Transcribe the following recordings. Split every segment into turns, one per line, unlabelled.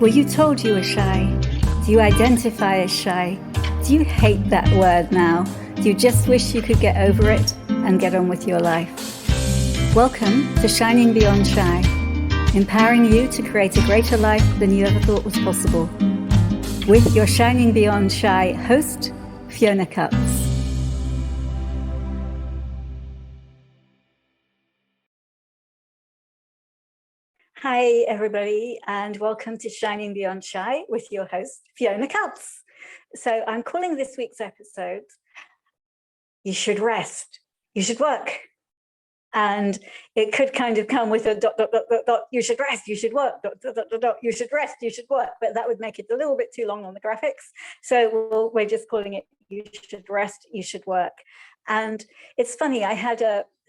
Were you told you were shy? Do you identify as shy? Do you hate that word now? Do you just wish you could get over it and get on with your life? Welcome to Shining Beyond Shy, empowering you to create a greater life than you ever thought was possible. With your Shining Beyond Shy host, Fiona Cups. Hi, everybody, and welcome to Shining Beyond Shy with your host, Fiona Cups. So I'm calling this week's episode, You Should Rest, You Should Work. And it could kind of come with a ... You should rest, you should work, ... You should rest, you should work. But that would make it a little bit too long on the graphics. So we're just calling it You Should Rest, You Should Work. And it's funny,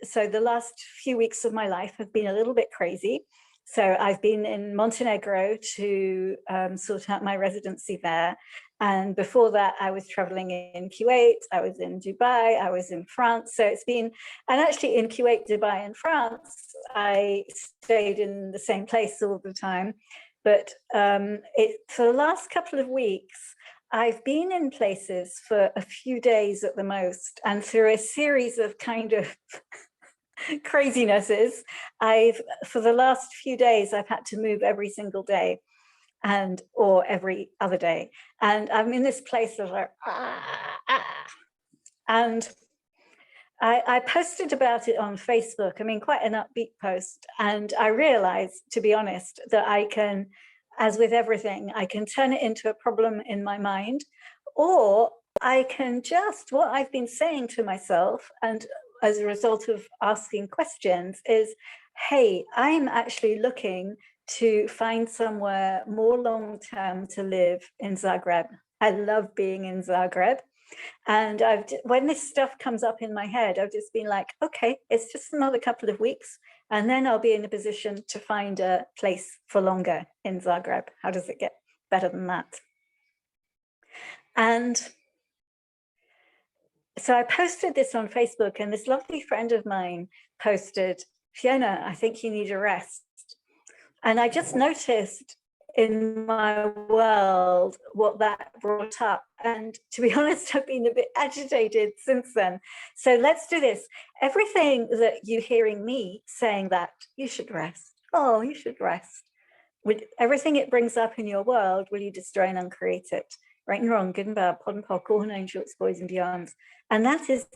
so the last few weeks of my life have been a little bit crazy. So I've been in Montenegro to sort out my residency there. And before that, I was traveling in Kuwait, I was in Dubai, I was in France. So it's been, and actually in Kuwait, Dubai, and France, I stayed in the same place all the time. But for the last couple of weeks, I've been in places for a few days at the most, and through a series of kind of crazinesses, for the last few days, I've had to move every single day or every other day. And I'm in this place of like, and I posted about it on Facebook. I mean, quite an upbeat post. And I realized, to be honest, that I can, as with everything, I can turn it into a problem in my mind, or I can just, what I've been saying to myself, and as a result of asking questions, is, hey, I'm actually looking to find somewhere more long-term to live in Zagreb. I love being in Zagreb. And when this stuff comes up in my head, I've just been like, okay, it's just another couple of weeks, and then I'll be in a position to find a place for longer in Zagreb. How does it get better than that? And so I posted this on Facebook, and this lovely friend of mine posted, Fiona, I think you need a rest. And I just noticed in my world what that brought up. And to be honest, I've been a bit agitated since then. So let's do this. Everything that you're hearing me saying that you should rest, oh, you should rest, with everything it brings up in your world, will you destroy and uncreate it? Right and wrong, good and bad, pod and pock, all known shorts, boys and beyonds. And that is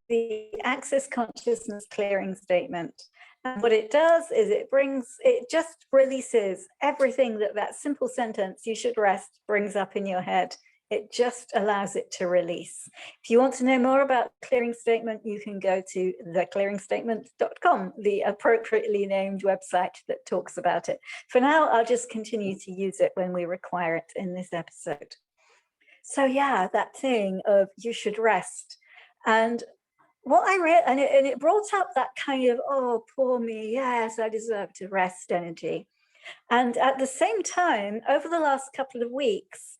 the Access Consciousness Clearing Statement. And what it does is it just releases everything that simple sentence, you should rest, brings up in your head. It just allows it to release. If you want to know more about Clearing Statement, you can go to theclearingstatement.com, the appropriately named website that talks about it. For now, I'll just continue to use it when we require it in this episode. So yeah, that thing of you should rest. And what I read, and it brought up that kind of, oh, poor me, yes, I deserve to rest energy. And at the same time, over the last couple of weeks,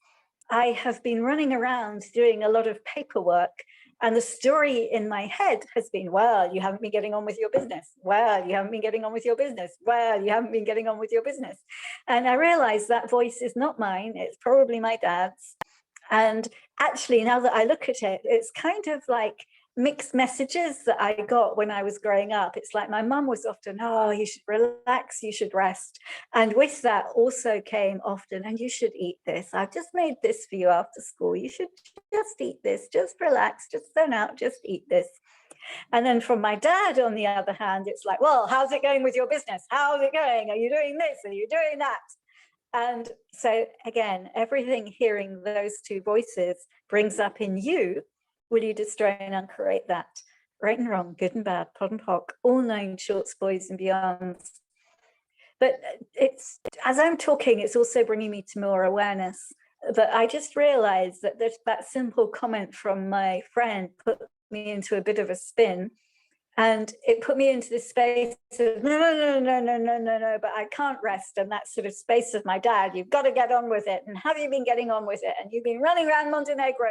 I have been running around doing a lot of paperwork. And the story in my head has been, well, you haven't been getting on with your business. Well, you haven't been getting on with your business. Well, you haven't been getting on with your business. And I realized that voice is not mine. It's probably my dad's. And actually, now that I look at it, it's kind of like mixed messages that I got when I was growing up. It's like my mum was often, oh, you should relax, you should rest. And with that also came often, and you should eat this. I've just made this for you after school. You should just eat this, just relax, just zone out, just eat this. And then from my dad, on the other hand, it's like, well, how's it going with your business? How's it going? Are you doing this? Are you doing that? And so again, everything hearing those two voices brings up in you, will you destroy and uncreate that? Right and wrong, good and bad, pod and pock, all known shorts, boys and beyonds. But it's, as I'm talking, it's also bringing me to more awareness. But I just realized that that simple comment from my friend put me into a bit of a spin. And it put me into this space of, no, but I can't rest. And that sort of space of my dad, you've got to get on with it. And have you been getting on with it? And you've been running around Montenegro.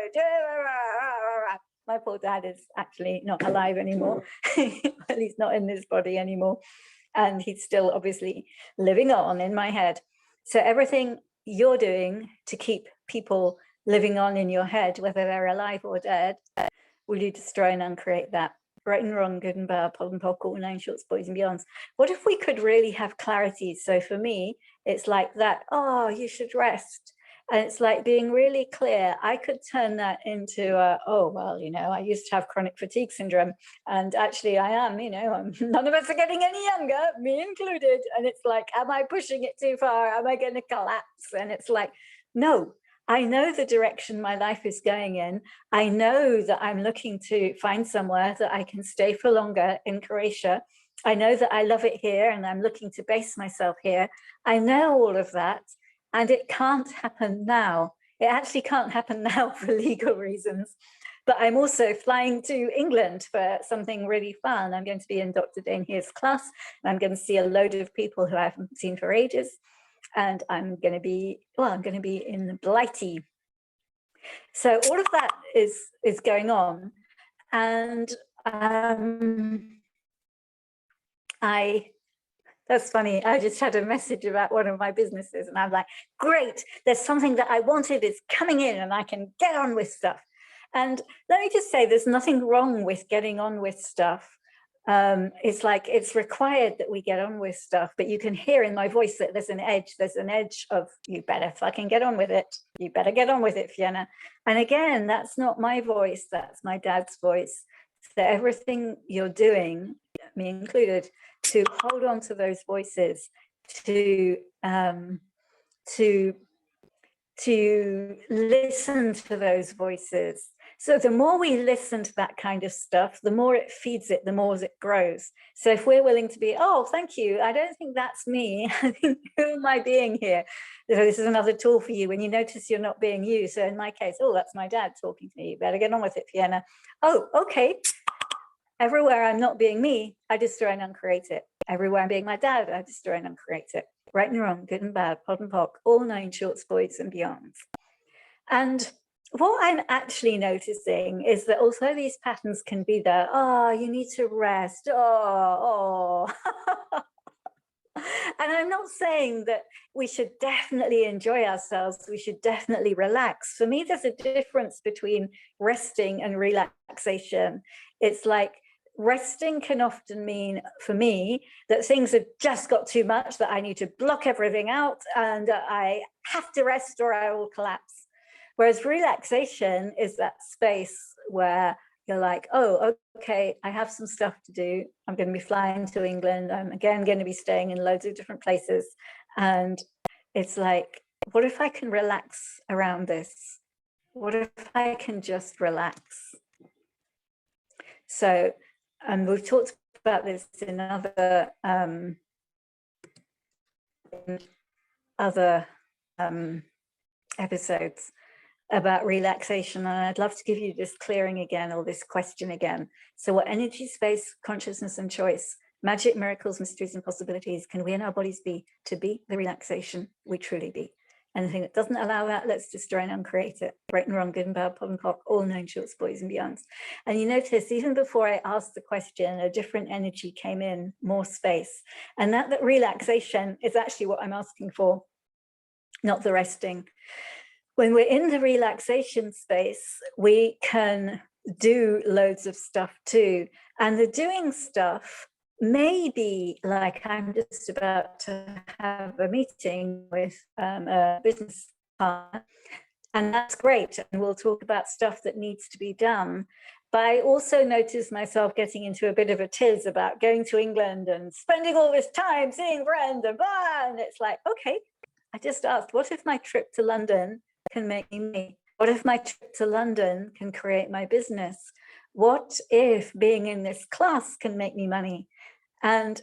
My poor dad is actually not alive anymore. Well, he's not in this body anymore. And he's still obviously living on in my head. So everything you're doing to keep people living on in your head, whether they're alive or dead, will you destroy and uncreate that? Right and wrong, good and bad, pod and pod, all nine shorts, boys and beyonds. What if we could really have clarity? So for me, it's like that, oh, you should rest. And it's like being really clear. I could turn that into, oh, well, you know, I used to have chronic fatigue syndrome, and actually I am, you know, none of us are getting any younger, me included. And it's like, am I pushing it too far? Am I going to collapse? And it's like, no, I know the direction my life is going in. I know that I'm looking to find somewhere that I can stay for longer in Croatia. I know that I love it here and I'm looking to base myself here. I know all of that. And it can't happen now. It actually can't happen now for legal reasons. But I'm also flying to England for something really fun. I'm going to be in Dr. Dane Here's class, and I'm going to see a load of people who I haven't seen for ages. And I'm going to be, well, I'm going to be in Blighty. So all of that is going on. And that's funny. I just had a message about one of my businesses and I'm like, great, there's something that I wanted, it's coming in and I can get on with stuff. And let me just say, there's nothing wrong with getting on with stuff. It's like, it's required that we get on with stuff, but you can hear in my voice that there's an edge of, you better fucking get on with it. You better get on with it, Fiona. And again, that's not my voice, that's my dad's voice. So everything you're doing, me included, to hold on to those voices, to listen to those voices. So the more we listen to that kind of stuff, the more it feeds it, the more it grows. So if we're willing to be, oh, thank you, I don't think that's me. I think, who am I being here? So this is another tool for you when you notice you're not being you. So in my case, oh, that's my dad talking to me. You better get on with it, Fiona. Oh, okay. Everywhere I'm not being me, I destroy and uncreate it. Everywhere I'm being my dad, I destroy and uncreate it. Right and wrong, good and bad, pod and poc, all nine shorts, boys and beyonds. And what I'm actually noticing is that although these patterns can be there, oh, you need to rest, oh. And I'm not saying that we should definitely enjoy ourselves, we should definitely relax. For me, there's a difference between resting and relaxation. It's like, resting can often mean, for me, that things have just got too much, that I need to block everything out and I have to rest or I will collapse. Whereas relaxation is that space where you're like, oh, okay, I have some stuff to do. I'm going to be flying to England. I'm again going to be staying in loads of different places. And it's like, what if I can relax around this? What if I can just relax? So, and we've talked about this in other episodes about relaxation, and I'd love to give you this clearing again, or this question again. So what energy, space, consciousness and choice, magic, miracles, mysteries and possibilities can we in our bodies be to be the relaxation we truly be? Anything that doesn't allow that, let's destroy and uncreate it. Right and wrong, good and bad, pod and poc, all nine shorts, boys and beyonds. And you notice, even before I asked the question, a different energy came in, more space. And that relaxation is actually what I'm asking for, not the resting. When we're in the relaxation space, we can do loads of stuff too. And the doing stuff may be like, I'm just about to have a meeting with a business partner, and that's great. And we'll talk about stuff that needs to be done. But I also noticed myself getting into a bit of a tiz about going to England and spending all this time seeing friends and blah. And it's like, okay, I just asked, what if my trip to London can make me? What if my trip to London can create my business? What if being in this class can make me money? And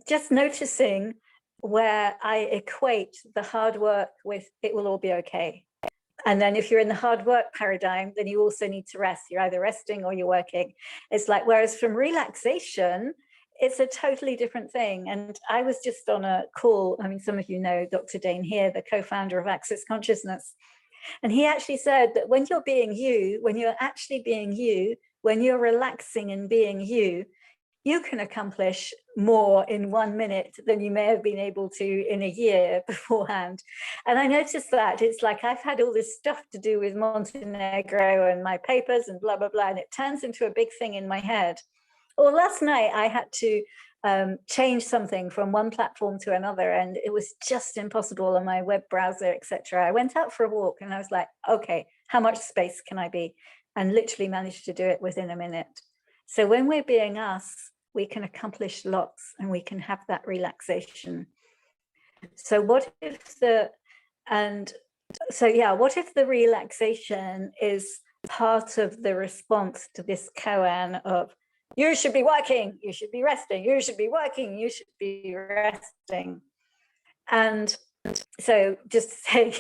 just noticing where I equate the hard work with it will all be okay. And then if you're in the hard work paradigm, then you also need to rest. You're either resting or you're working. It's like, whereas from relaxation, it's a totally different thing. And I was just on a call. I mean, some of you know Dr. Dane here, the co-founder of Access Consciousness. And he actually said that when you're being you, when you're actually being you, when you're relaxing and being you, you can accomplish more in 1 minute than you may have been able to in a year beforehand. And I noticed that it's like I've had all this stuff to do with Montenegro and my papers and blah, blah, blah, and it turns into a big thing in my head. Or last night I had to change something from one platform to another, and it was just impossible on my web browser, etc. I went out for a walk and I was like, okay, how much space can I be? And literally managed to do it within a minute. So when we're being us, we can accomplish lots and we can have that relaxation. So what if what if the relaxation is part of the response to this koan of, you should be working, you should be resting, you should be working, you should be resting. And so just to say,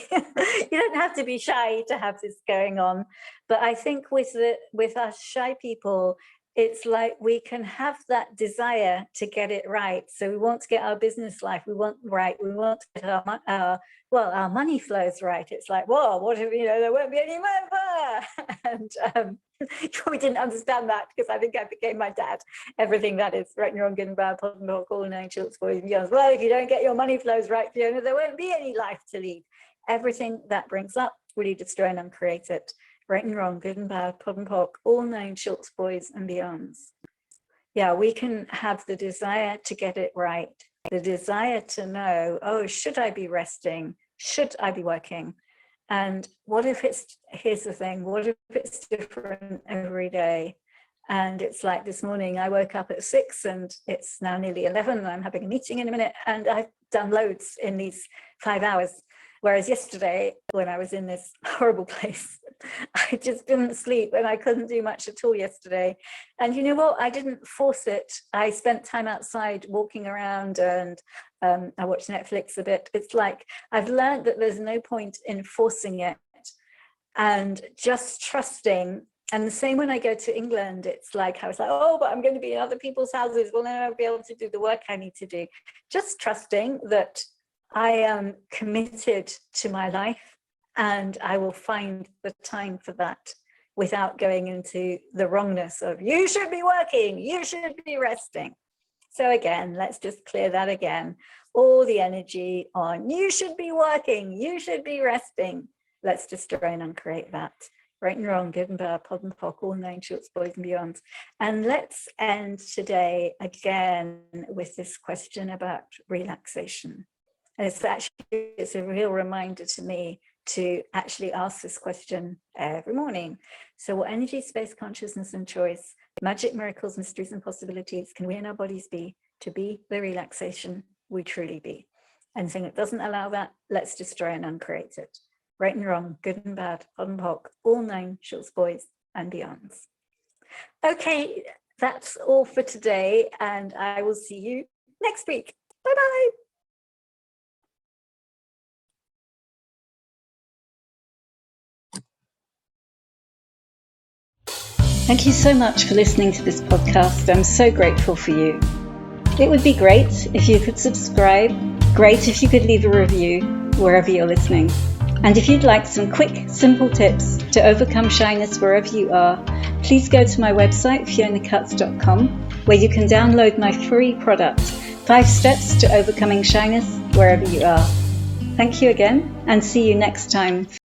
you don't have to be shy to have this going on. But I think with us shy people, it's like we can have that desire to get it right. So we want to get our business life, we want right, we want to get our money flows right. It's like, whoa, what if, there won't be any money? And we didn't understand that, because I think I became my dad. Everything that is right and wrong, good and bad, pot and talk, all nine shorts, boys and girls. Well, if you don't get your money flows right, Fiona, there won't be any life to lead. Everything that brings up, really destroy and uncreate it. Right and wrong, good and bad, pod and pock, all nine shorts, boys and beyonds. Yeah, we can have the desire to get it right, the desire to know, oh, should I be resting? Should I be working? And what if here's the thing, what if it's different every day? And it's like this morning, I woke up at 6 and it's now nearly 11 and I'm having a meeting in a minute, and I've done loads in these 5 hours. Whereas yesterday, when I was in this horrible place, I just didn't sleep and I couldn't do much at all yesterday. And you know what? I didn't force it. I spent time outside walking around, and I watched Netflix a bit. It's like I've learned that there's no point in forcing it and just trusting. And the same when I go to England, it's like I was like, oh, but I'm going to be in other people's houses. Well, then I'll be able to do the work I need to do. Just trusting that I am committed to my life, and I will find the time for that without going into the wrongness of, you should be working, you should be resting. So again, let's just clear that again. All the energy on, you should be working, you should be resting. Let's destroy and uncreate that. Right and wrong, good and bad, pod and pock, all nine shorts, boys and beyonds. And let's end today again with this question about relaxation. And it's a real reminder to me to actually ask this question every morning. So what energy, space, consciousness, and choice, magic, miracles, mysteries, and possibilities can we in our bodies be to be the relaxation we truly be? Anything that doesn't allow that, let's destroy and uncreate it. Right and wrong, good and bad, pod and pock, all nine shorts, boys and beyonds. Okay, that's all for today, and I will see you next week. Bye-bye. Thank you so much for listening to this podcast. I'm so grateful for you. It would be great if you could subscribe, great if you could leave a review wherever you're listening. And if you'd like some quick, simple tips to overcome shyness wherever you are, please go to my website, fionacuts.com, where you can download my free product, 5 Steps to Overcoming Shyness Wherever You Are. Thank you again, and see you next time.